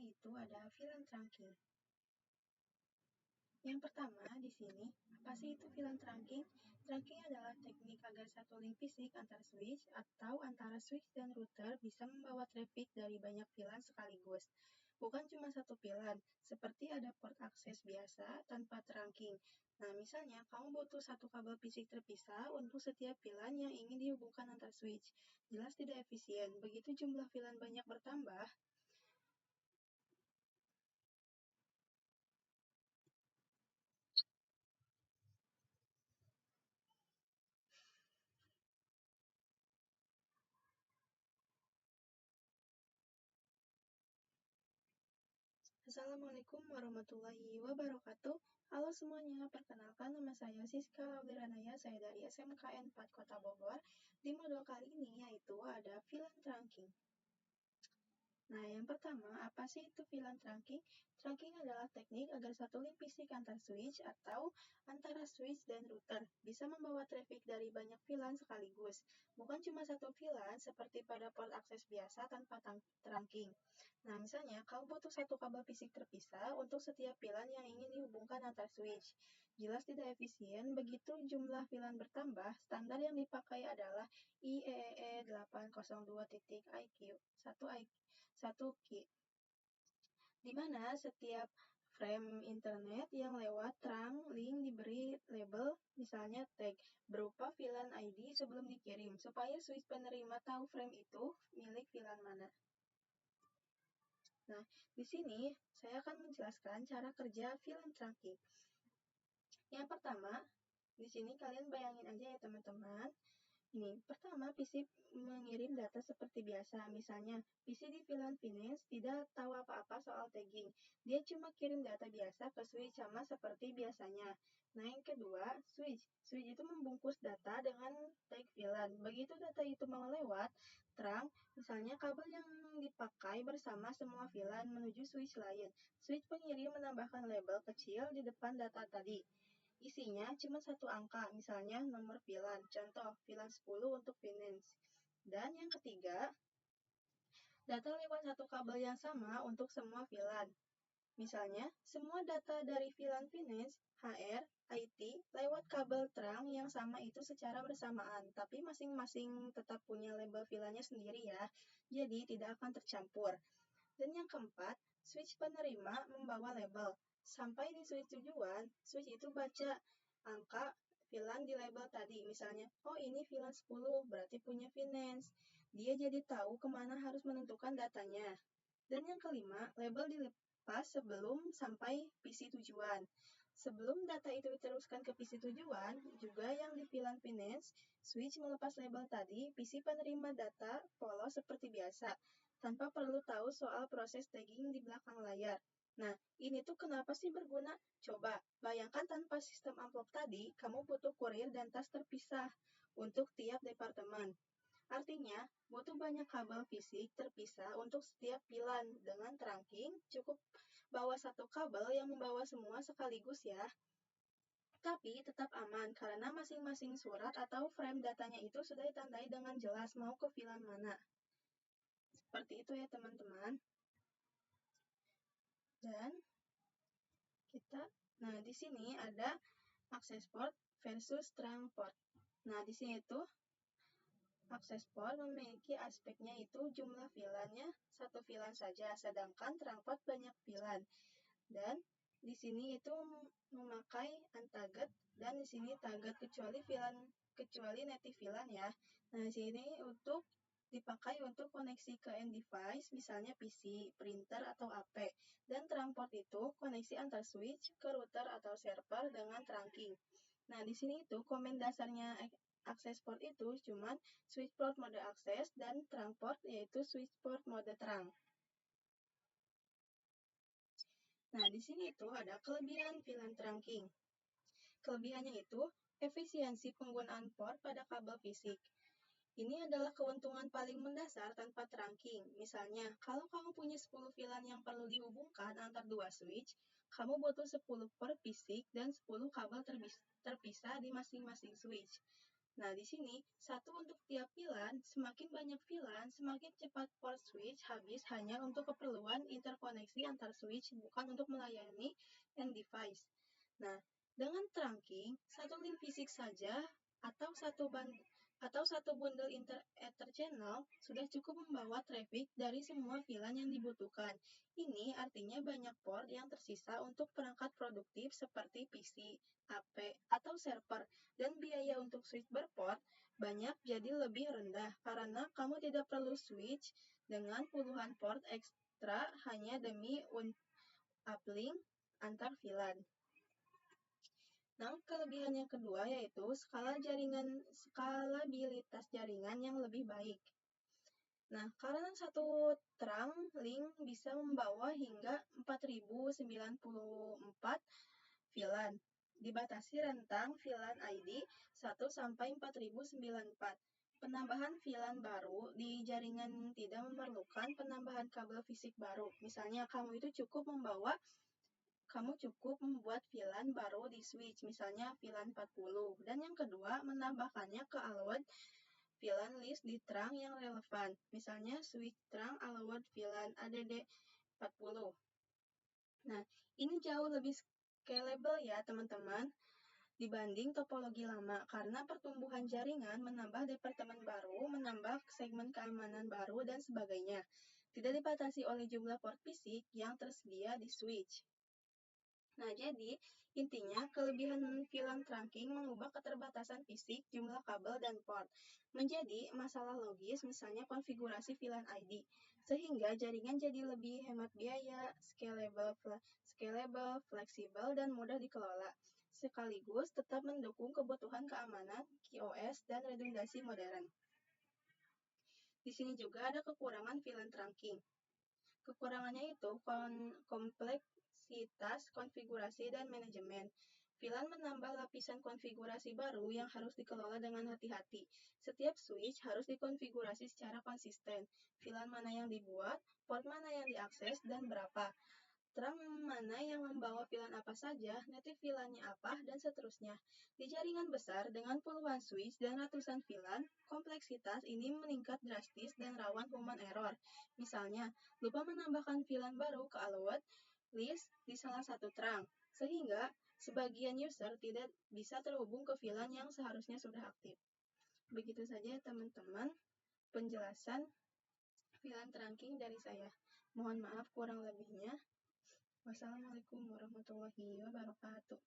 yaitu ada VLAN trunking. Yang pertama di sini, apa sih itu VLAN trunking? Trunking adalah teknik agar satu link fisik antar switch atau antara switch dan router bisa membawa traffic dari banyak VLAN sekaligus. Bukan cuma satu VLAN, seperti ada port akses biasa tanpa trunking. Nah, misalnya kamu butuh satu kabel fisik terpisah untuk setiap VLAN yang ingin dihubungkan antar switch. Jelas tidak efisien, begitu jumlah VLAN banyak bertambah. Assalamualaikum warahmatullahi wabarakatuh. Halo semuanya, perkenalkan nama saya Siska Laudiranaya, saya dari SMKN 4 Kota Bogor. Di modul kali ini yaitu ada VLAN trunking. Nah, yang pertama, apa sih itu VLAN trunking? Trunking adalah teknik agar satu link fisik antar switch atau antara switch dan router bisa membawa traffic dari banyak VLAN sekaligus. Bukan cuma satu VLAN seperti pada port akses biasa tanpa trunking. Nah, misalnya, kamu butuh satu kabel fisik terpisah untuk setiap VLAN yang ingin dihubungkan antar switch. Jelas tidak efisien, begitu jumlah VLAN bertambah, standar yang dipakai adalah IEEE 802.IQ, 1 key, di mana setiap frame internet yang lewat trunk link diberi label, misalnya tag, berupa VLAN ID sebelum dikirim, supaya switch penerima tahu frame itu milik VLAN mana. Nah, di sini saya akan menjelaskan cara kerja VLAN trunking. Yang pertama, di sini kalian bayangin aja ya teman-teman. Ini, pertama PC mengirim data seperti biasa. Misalnya, PC di VLAN finance tidak tahu apa-apa soal tagging. Dia cuma kirim data biasa ke switch sama seperti biasanya. Nah, yang kedua, switch. Switch itu membungkus data dengan tag VLAN. Begitu data itu mau lewat, terang, misalnya kabel yang dipakai bersama semua VLAN menuju switch lain. Switch pengirim menambahkan label kecil di depan data tadi. Isinya cuma satu angka, misalnya nomor VLAN. Contoh, VLAN 10 untuk finance. Dan yang ketiga, data lewat satu kabel yang sama untuk semua VLAN. Misalnya, semua data dari VLAN finance, HR, IT, lewat kabel terang yang sama itu secara bersamaan, tapi masing-masing tetap punya label VLAN-nya sendiri ya, jadi tidak akan tercampur. Dan yang keempat, switch penerima membawa label. Sampai di switch tujuan, switch itu baca angka VLAN di label tadi. Misalnya, oh ini VLAN 10, berarti punya finance. Dia jadi tahu kemana harus menentukan datanya. Dan yang kelima, label dilepas sebelum sampai PC tujuan. Sebelum data itu diteruskan ke PC tujuan, juga yang di VLAN finance, switch melepas label tadi, PC penerima data polos seperti biasa, tanpa perlu tahu soal proses tagging di belakang layar. Nah, ini tuh kenapa sih berguna? Coba, bayangkan tanpa sistem amplop tadi, kamu butuh kurir dan tas terpisah untuk tiap departemen. Artinya, butuh banyak kabel fisik terpisah untuk setiap VLAN. Dengan trunking, cukup bawa satu kabel yang membawa semua sekaligus ya. Tapi tetap aman karena masing-masing surat atau frame datanya itu sudah ditandai dengan jelas mau ke VLAN mana. Seperti itu ya teman-teman. Dan di sini ada access port versus trunk port. Nah, di sini itu access port memiliki aspeknya itu jumlah VLAN-nya satu VLAN saja, sedangkan trunk port banyak VLAN. Dan di sini itu memakai untagged dan di sini tagged kecuali native VLAN ya. Nah, di sini dipakai untuk koneksi ke end device, misalnya PC, printer, atau AP. Dan trunk port itu koneksi antar switch ke router atau server dengan trunking. Nah, di sini itu komen dasarnya access port itu cuma switch port mode akses dan trunk port yaitu switch port mode terang. Nah, di sini itu ada kelebihan VLAN trunking. Kelebihannya itu efisiensi penggunaan port pada kabel fisik. Ini adalah keuntungan paling mendasar tanpa trunking. Misalnya, kalau kamu punya 10 VLAN yang perlu dihubungkan antar dua switch, kamu butuh 10 port fisik dan 10 kabel terpisah di masing-masing switch. Nah, di sini, satu untuk tiap VLAN, semakin banyak VLAN, semakin cepat port switch habis hanya untuk keperluan interkoneksi koneksi antar switch, bukan untuk melayani end device. Nah, dengan trunking, satu link fisik saja atau satu bundle ether channel sudah cukup membawa traffic dari semua VLAN yang dibutuhkan. Ini artinya banyak port yang tersisa untuk perangkat produktif seperti PC, HP, atau server, dan biaya untuk switch berport banyak jadi lebih rendah karena kamu tidak perlu switch dengan puluhan port ekstra hanya demi uplink antar VLAN. Nah, kelebihan yang kedua yaitu skalabilitas jaringan yang lebih baik. Nah, karena satu trunk link bisa membawa hingga 4094 VLAN. Dibatasi rentang VLAN ID 1 sampai 4094. Penambahan VLAN baru di jaringan tidak memerlukan penambahan kabel fisik baru. Misalnya kamu cukup membuat VLAN baru di switch, misalnya VLAN 40. Dan yang kedua, menambahkannya ke allowed VLAN list di trunk yang relevan, misalnya switch trunk allowed VLAN ADD 40. Nah, ini jauh lebih scalable ya teman-teman dibanding topologi lama, karena pertumbuhan jaringan menambah departemen baru, menambah segmen keamanan baru, dan sebagainya. Tidak dibatasi oleh jumlah port fisik yang tersedia di switch. Nah, jadi intinya kelebihan VLAN trunking mengubah keterbatasan fisik, jumlah kabel, dan port menjadi masalah logis, misalnya konfigurasi VLAN ID, sehingga jaringan jadi lebih hemat biaya, scalable, fleksibel, dan mudah dikelola, sekaligus tetap mendukung kebutuhan keamanan, QoS, dan redundansi modern. Di sini juga ada kekurangan VLAN trunking. Kekurangannya itu kompleksitas konfigurasi dan manajemen. VLAN menambah lapisan konfigurasi baru yang harus dikelola dengan hati-hati. Setiap switch harus dikonfigurasi secara konsisten. VLAN mana yang dibuat, port mana yang diakses, dan berapa. Trunk mana yang membawa VLAN apa saja, native VLAN-nya apa, dan seterusnya. Di jaringan besar dengan puluhan switch dan ratusan VLAN, kompleksitas ini meningkat drastis dan rawan human error. Misalnya, lupa menambahkan VLAN baru ke allowed list di salah satu trunk, sehingga sebagian user tidak bisa terhubung ke VLAN yang seharusnya sudah aktif. Begitu saja teman-teman penjelasan VLAN trunking dari saya. Mohon maaf kurang lebihnya. Wassalamualaikum warahmatullahi wabarakatuh.